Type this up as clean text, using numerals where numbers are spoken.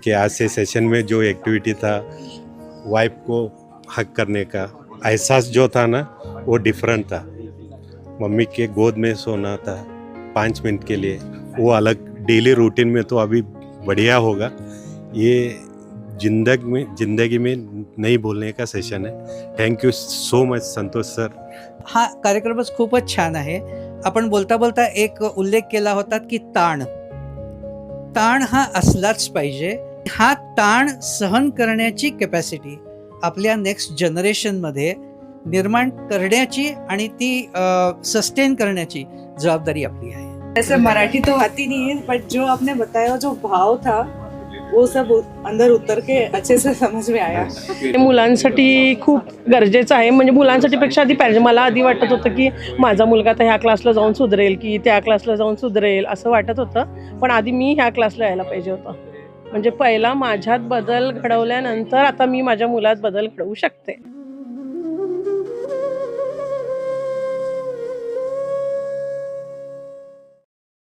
कि आज से सेशन में जो एक्टिविटी था, वाइफ को हक करने का एहसास जो था ना, वो डिफरेंट था। मम्मी के गोद में सोना था 5 मिनट के लिए, वो अलग डेली रूटीन में तो अभी बढ़िया होगा। ये जिंदगी में नहीं भूलने का सेशन है। Thank you so much Santosh sir. हा कार्यक्रमच खूपच छान आहे. आपण बोलता बोलता एक उल्लेख केला होता की ताण हा असलाच पाहिजे. हा ताण सहन करण्याची कॅपॅसिटी आपल्या नेक्स्ट जनरेशनमध्ये निर्माण करण्याची आणि ती सस्टेन करण्याची जबाबदारी आपली आहे. ऐसे मराठी तो आती नहीं है, बट जो आपने बताया जो भाव था वो सब अंदर उतर के अच्छे से समझ में आया. मुलांसाठी खूप गरजेचं आहे. म्हणजे मुलांसाठी पेक्षा आधी पाहिजे. मला आधी वाटत होतं की माझा मुलगा तर ह्या क्लासला जाऊन सुधरेल की त्या क्लासला जाऊन सुधरेल असं वाटत होतं, पण आधी मी ह्या क्लासला यायला पाहिजे होतं. म्हणजे पहिला माझ्यात बदल घडवल्यानंतर आता मी माझ्या मुलात बदल घडवू शकते.